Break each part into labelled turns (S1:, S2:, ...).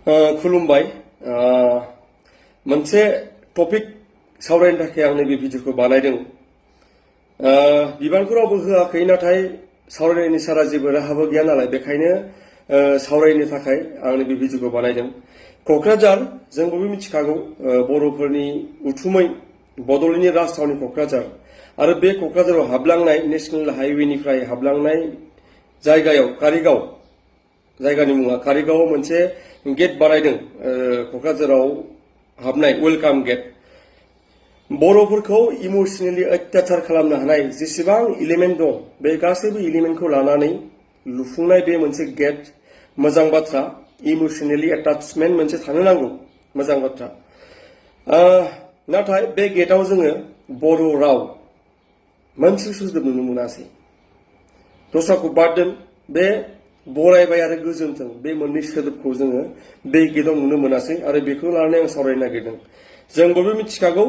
S1: खुलुमबाय मोनसे टपिक सावरायनो थाखाय आं नैबे भिडिअखौ बानायदों बिबानखौ रावबो होआखै नाथाय सावरायनायनि सारा जेबो राहाबो गैया नालाय बेखायनो सावरायनो थाखाय आं नैबे भिडिअखौ बानायदों क'क्राझार जों बयबो मिथिखागौ बर'फोरनि उथुमै बड'लेण्डनि राजथावनि क'क्राझार आरो बे क'क्राझाराव हाबलांनाय नेशनेल हाइवेनिफ्राय हाबलांनाय जायगायाव कारिगाव जायगानि मुङा कारिगावआव मोनसे गेट बानायदों क'क्राझाराव हाबनाय वेलकाम गेट बर'फोरखौ इमोशनेलि अत्याचार खालामनो हानाय जेसेबां एलिमेन्ट दं बे गासैबो एलिमेन्टखौ लानानै लुफुंनाय बे मोनसे गेट मोजां बाथ्रा इमोशनेलि एटाचमेन्ट मोनसे थानो नांगौ मोजां बाथ्रा नाथाय बे गेटआव जोङो बर' राव मोनसे सोदोब नुनो मोनासै दस्राखौ बाद दोन बे बरायबाय आरो गोजोनथों बे मोननै सोदोबखौ जोङो बे गेटआव नुनो मोनासै आरो बेखौ लानानै आं सावरायनो नागिरदों जों बयबो मिथिखागौ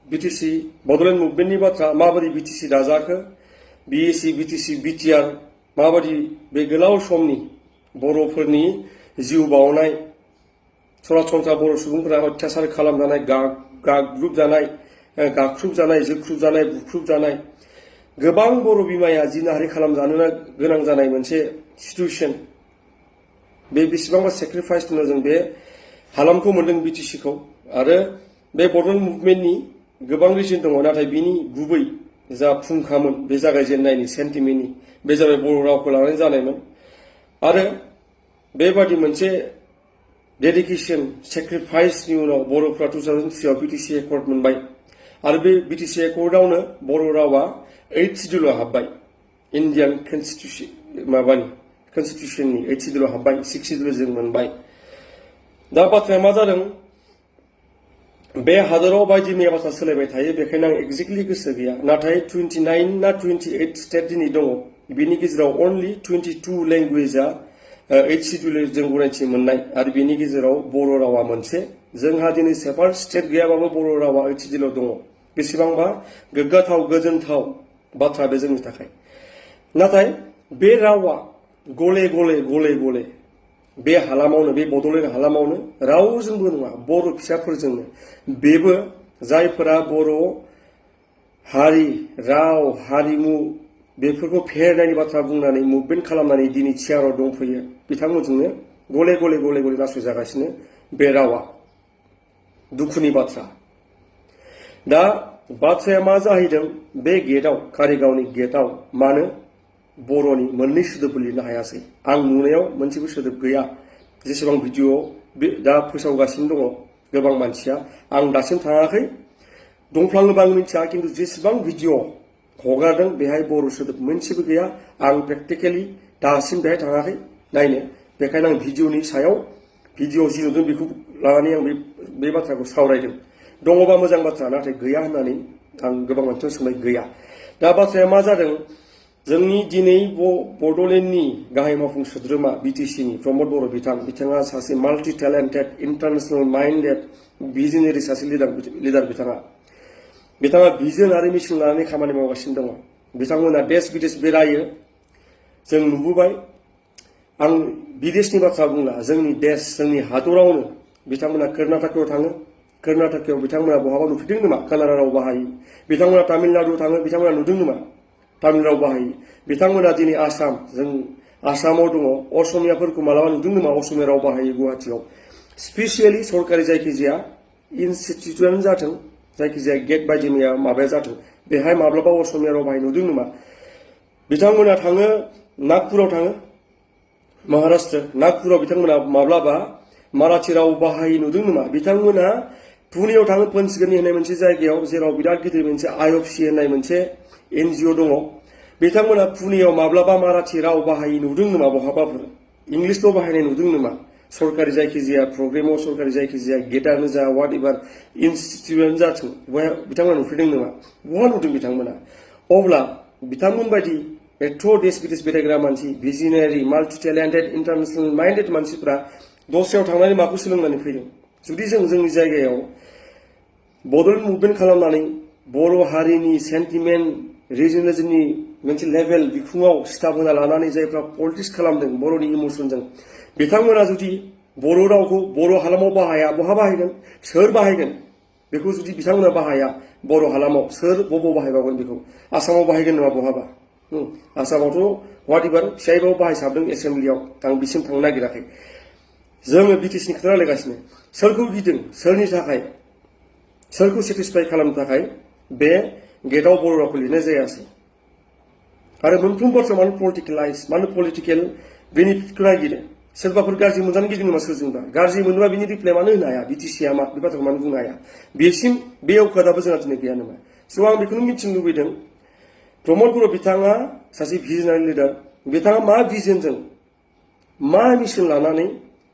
S1: बिटिसि बड'लेण्ड मुभमेन्टनि बाथ्रा माबादि बिटिसि दाजाखो बिएसि बिटिसि बिटिआर माबादि बे गोलाव समनि बर'फोरनि जिउ बावनाय सरासनस्रा बर' सुबुंफोरा अत्याचार खालामजानाय गाग्लोबजानाय गाख्रुबजानाय जोख्रुबजानाय बुख्रुबजानाय गोबां बर' बिमाया जिनाहारि खालामजानो गोनां जानाय मोनसे सिटुएशन बे बेसेबांबा सेक्रिफाइस दङ जों बे हालामखौ मोनदों बिटिसिखौ आरो बे बड'लेण्ड मुभमेन्टनि गोबां रिजन दङ नाथाय बिनि गुबै जा फुंखामोन बे जागायजेननायनि सेन्टिमेन्टनि बे जाबाय बर' रावखौ लानानै जानायमोन आरो बेबादि मोनसे डेडिकेशन सेक्रिफाइसनि उनाव बर'फ्रा 2003 बिटिसि एकर्ड मोनबाय आरो बे बिटिसि एकर्डआवनो बर' रावा 8 सिडिउलाव हाबबाय इन्डियान कनस्टिटिउशननि 8 सिडिउलाव हाबबाय 6 सिडिउल जों मोनबाय दा बाथ्राया मा जादों बे हादराव बायदि मैया बाथ्रा सोलायबाय थायो बेखायनो आं एक्जेक्टलि गोसो गैया नाथाय 29 ना 28 स्टेट दिनै दङ बिनि गेजेराव अनलि 22 लेंगुवेजआ 8 सिडिउल जों गनायथि मोननाय आरो बिनि गेजेराव बर' रावा मोनसे जोंहा दिनै सेपारेट स्टेट गैयाबाबो बर' रावा 8 सिडिउलाव दङ बेसेबांबा गोग्गाथाव गोजोनथाव बाथ्रा बे जोंनि थाखाय नाथाय बे रावा गले गले गले गले बे हालामावनो बे बड'लेण्ड हालामावनो रावजोंबो नङा बर' फिसाफोरजोंनो बेबो जायफोरा बर' हारि राव हारिमु बेफोरखौ फेहेरनायनि बाथ्रा बुंनानै मुभमेन्ट खालामनानै दिनै चियाराव दंफैयो बिथांमोनजोंनो गले गले गले गले नासयजागासिनो बे रावा दुखुनि बाथ्रा दा बाथ्राया मा जाहैदों बे गेटआव कारिगावनि गेटआव मानो बर'नि मोननै सोदोबबो लिरनो हायासै आं नुनायाव मोनसेबो सोदोब गैया जेसेबां भिडिअ दा फोसावगासिनो दङ गोबां मानसिया आं दासिम थाङाखै दंफ्लाङोबा आं मिथिया खिन्थु जेसेबां भिडिअ हगारदों बेहाय बर' सोदोब मोनसेबो गैया आं प्रेक्टिकेलि दासिम बेहाय थाङाखै नायनो बेखायनो आं भिडिअनि सायाव भिडिअ जि नुदों बेखौ लानानै आं बे बाथ्राखौ सावरायदों दङबा मोजां बाथ्रा नाथाय गैया होननानै आं गोबां मानसिनाव सोंनाय गैया दा बाथ्राया मा जादों जोंनि दिनै बड'लेण्डनि गाहाय मावफुं सोद्रोमा बिटिसिनि प्रमद बर' बिथाङा सासे माल्टि टेलेन्टेड इन्टारनेशनेल माइन्डेड भिजनारि सासे लिडार बिथाङा भिजन आरो मिशन लानानै खामानि मावगासिनो दङ बिथांमोना देश बिदेश बेरायो जों नुबोबाय आं बिदेशनि बाथ्रा बुंला जोंनि देश जोंनि हादरावनो बिथांमोना कर्नाटकआव थाङो कर्नाटकआव बिथांमोना बहाबा नुफेरदों नामा कानाडा राव बाहायो बिथांमोना तामिलनाडुआव थाङो बिथांमोना नुदों नामा तामिल राव बाहायो बिथांमोना दिनै आसाम जों आसामाव दङ असमियाफोरखौ मालाबा नुदों नामा असमिया राव बाहायो गुवाहाटियाव स्पेसियेलि सरकारि जायखिजाया इनस्टिटिउटआनो जाथों जायखिजाया गेट बायदि मैया माबाया जाथों बेहाय माब्लाबा असमिया राव बाहाय नुदों नामा बिथांमोना थाङो नागपुराव थाङो महाराष्ट्र नागपुराव बिथांमोना माब्लाबा माराठी राव बाहाय नुदों नामा बिथांमोना पुनेयाव थाङो पन्चगनि होननाय मोनसे जायगायाव जेराव बिराद गिदिर मोनसे IFC होननाय मोनसे NGO दङ बिथांमोना पुनेयाव माब्लाबा माराठी राव बाहाय नुदों नामा बहाबाफोर इंलिशल' बाहायनाय नुदों नामा सरकारि जायखिजाया प्रग्रामाव सरकारि जायखिजाया गेटआनो जा वाट एभार इनस्टिटिउटआनो जाथों बिथांमोना नुफेरदों नामा बहा नुदों बिथांमोना अब्ला बिथांमोन बायदि एथ' देश बिदेश बेरायग्रा मानसि भिजनारि माल्टि टेलेन्टेड इन्टारनेशनेल माइन्डेड मानसिफ्रा दस्रायाव थांनानै माखौ सोलोंनानै फैदों जुदि जों जोंनि जायगायाव बड'लेण्ड मुभमेन्ट खालामनानै बर' हारिनि सेन्टिमेन्ट रिजनेलिजमनि मोनसे लेभेल बिखुङाव स्टाफ होना लानानै जायफ्रा पलिटिक्स खालामदों बर'नि इमोसनजों बिथांमोना जुदि बर' रावखौ बर' हालामाव बाहाया बहा बाहायगोन सोर बाहायगोन बेखौ जुदि बिथांमोना बाहाया बर' हालामाव सोर बबाव बाहायबावगोन बेखौ आसामाव बाहायगोन नामा बहाबा आसामावथ' वाटिबार फिसायबाव बाहायसाबदों एसेम्ब्लियाव आं बिसिम थांनो नागिराखै जोङो बिटिसिनि खोथा रायलायगासिनो सोरखौ गिदों सोरनि थाखाय सोरखौ सेटिसफाइ खालामनो थाखाय बे गेटआव बर' रावखौ लिरनाय जायासै आरो मोनफ्रोम बाथ्रा मानो पलिटिकेलाइज मानो पलिटिकेल बेनिफिटखौ नागिरो सोरबाफोर गाज्रि मोनजानो गिदिं नामा सोरजोंबा गाज्रि मोनोबा बिनि रिप्लाइ मानो होनो हाया बिटिसिया मा बे बाथ्राखौ मानो बुंनो हाया बेसिम बे अवकादाबो जोंहा दिनै गैया नामा स' आं बेखौनो मिथिनो लुबैदों प्रमद बर' बिथाङा सासे भिजनारि लिडार बिथाङा मा भिजनजों मा मिशन लानानै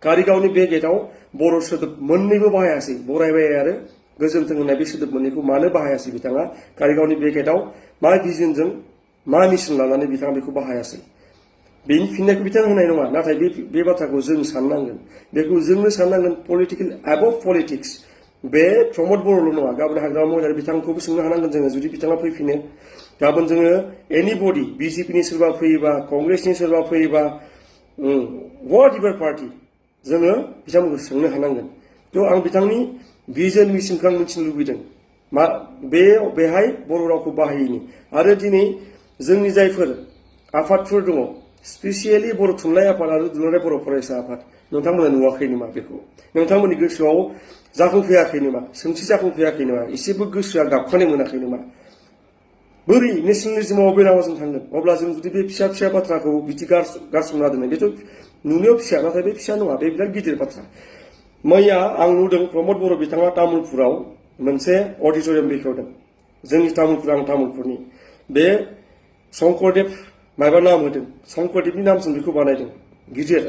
S1: कारिगावनि बे गेटआव बर' सोदोब मोननैबो बाहायासै बरायबाय आरो गोजोन्थों होननाय बे सोदोब मोननैखौ मानो बाहायासै बिथाङा कारिगावनि बे गेटआव मा भिजनजों मा मिशन लानानै बिथाङा बेखौ बाहायासै बेनि फिननायखौ बिथाङा होनाय नङा नाथाय बे बाथ्राखौ जों साननांगोन बेखौ जोंनो साननांगोन पलिटिकेल एबभ पलिटिक्स बे प्रमद बर'ल' नङा गाबोन हाग्रामा महिलारि बिथांखौबो सोंनो हानांगोन जोङो जुदि बिथाङा फैफिनो गाबोन जोङो एनिबडी बिजेपिनि सोरबा फैयोबा कंग्रेसनि सोरबा फैयोबा वाट एभार पार्टी जोङो बिथांमोनखौ सोंनो हानांगोन थ' आं बिथांनि भिजन मिशनखौ आं मिथिनो लुबैदों मा बेहाय बर' रावखौ बाहायैनि आरो दिनै जोंनि जायफोर आफादफोर दङ स्पेसियेलि बर' थुनलाइ आफाद आरो दुलाराय बर' फरायसा आफाद नोंथांमोना नुवाखै नामा बेखौ नोंथांमोननि गोसोआव जाखांफैयाखै नामा सोंथि जाखांफैयाखै नामा एसेबो गोसोआ गाबखानाय मोनाखै नामा बोरै नेसनेलिज्मआव बे लामाजों थांगोन अब्ला जों जुदि बे फिसा फिसा बाथ्राखौ बिदि गारसोमना दोननाय बेथ' नुनायाव फिसा नाथाय बे फिसा नङा बे बिराद गिदिर बाथ्रा मैया आं नुदों प्रमद बर' बिथाङा तामुलपुराव मोनसे अडिट'रियाम बेखेवदों जोंनि तामुलपुर आं तामुलपुरनि बे शंकरदेब माबा नाम होदों शंकरदेबनि नामजों बेखौ बानायदों गिदिर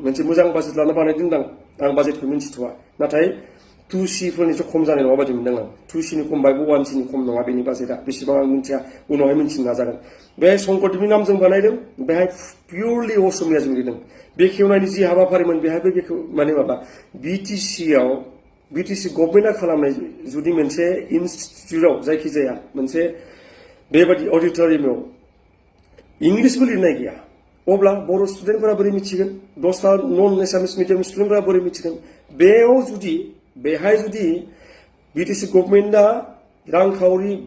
S1: मोनसे मोजां बाजेट लाना बानायदों आं बाजेटखौ मिन्थिथ'वा नाथाय 2C खम जानाय नङा बायदि मोनदों आं 2Cनि खम बाय 1Cनि खम नङा बेनि बाजेटआ बेसेबां आं मिन्थिया उनावहाय मिन्थिनो नाजागोन बे शंकरदेबनि नामजों बानायदों बेहाय पियरलि असमियाजों लिरदों बेखेवनायनि जि हाबाफारिमोन बेहायबो बेखौ माने माबा बिटिसि गभर्नमेन्टआ खालामनाय जुदि मोनसे इनस्टिट्युटआव जायखिजाया मोनसे बेबादि अडिट'रियामाव इंलिसबो लिरनाय गैया अब्ला बर' स्टुडेन्टफोरा बोरै मिथिगोन दस्रा नन एसामिस मिडियाम स्टुडेन्टफोरा बोरै मिथिगोन बेहाय जुदि बिटिसि गभर्नमेन्टआ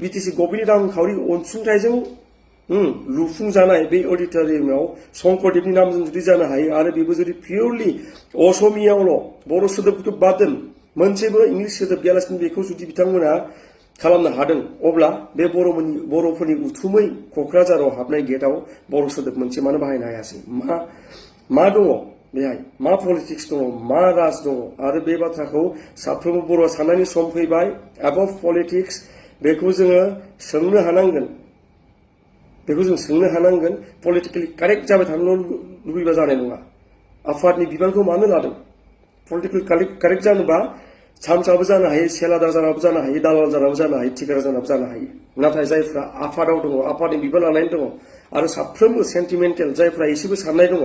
S1: बिटिसि गभर्नमेन्टनि रांखावरि अनसुंथाइजों लुफुंजानाय बे अडिट'रियामाव शंकरदेबनि नामजों जुदि जानो हायो आरो बेबो जुदि पियरलि असमियावल' बर' सोदोबखौ बाद दोन मोनसेबो इंलिस सोदोब गैयालासिनो बेखौ जुदि बिथांमोना खालामनो हादों अब्ला बे बर'फोरनि उथुमै क'क्राझाराव हाबनाय गेटआव बर' सोदोब मोनसे मानो बाहायनो हायासै मा दङ बेहाय मा पलिटिक्स दङ मा राज दङ आरो बे बाथ्राखौ साफ्रोमबो बर'आ साननायनि सम फैबाय एबभ पलिटिक्स बेखौ जोङो सोंनो हानांगोन पलिटिकेलि कारेक्ट जाबाय थानो लुबैबा जानाय नङा आफादनि बिबानखौ मानो लादों पलिटिकेल कारेक्ट जानोबा सामसाबो जानो हायो सेलादार जानाबो जानो हायो दालाल जानाबो जानो हायो थिकादार जानाबो जानो हायो नाथाय जायफ्रा आफादाव दङ आफादनि बिबान लानानै दङ आरो साफ्रोमबो सेन्टिमेन्टेल जायफ्रा एसेबो साननाय दङ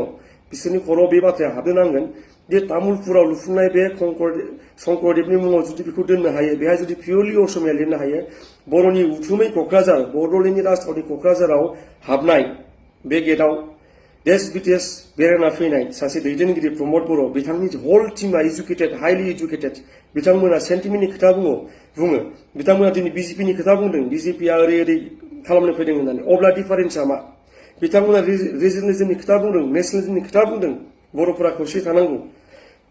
S1: बिसोरनि खर'आव बे बाथ्राया हाबनो नांगोन जे तामुलपुराव लुफुंनाय बे शंकरदेबनि मुङाव जुदि बेखौ दोननो हायो बेहाय जुदि पियरलि असमिया लिरनो हायो बर'नि उथुमै क'क्राझार बड'लेण्डनि राजधानी क'क्राझाराव हाबनाय बे गेटआव देश बिदेश बेरायना फैनाय सासे दैदेनगिरि प्रमद बर' बिथांनि हल टीमा एजुकेटेड हाइलि एजुकेटेड बिथांमोना सेन्टिमेन्टनि खोथा बुङो बिथांमोना दिनै बिजेपिनि खोथा बुंदों बिजेपिया ओरै खालामनो फैदों होननानै अब्ला डिफारेन्सआ मा बिथांमोना रिजनेलिजमनि खोथा बुंदों नेसनेलिजमनि खोथा बुंदों बर'फोरा खौसे थानांगौ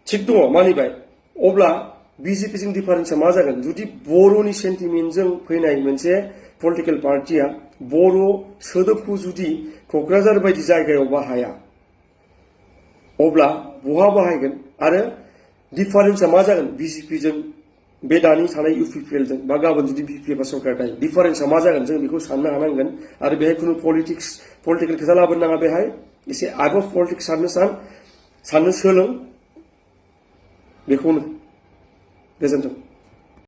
S1: थिग दङ मानिबाय अब्ला बिजेपिजों डिफारेन्सआ मा जागोन जुदि बर'नि सेन्टिमेन्टजों फैनाय मोनसे पलिटिकेल पार्टिया बर' सोदोबखौ जुदि क'क्राझार बायदि जायगायाव बाहाया अब्ला बहा बाहायगोन आरो डिफारेन्सआ मा जागोन बिजेपिजों बे दानि थानाय इउपिपिएलजों बा गाबोन जुदि बिपिएफ सरकार थायो डिफारेन्सआ मा जागोन जों बेखौ साननो हानांगोन आरो बेहाय खुनु पलिटिकेल खोथा लाबोनो नाङा बेहाय एसे एबभ पलिटिक्स साननो सोलों बेखौनो गोजोन्थों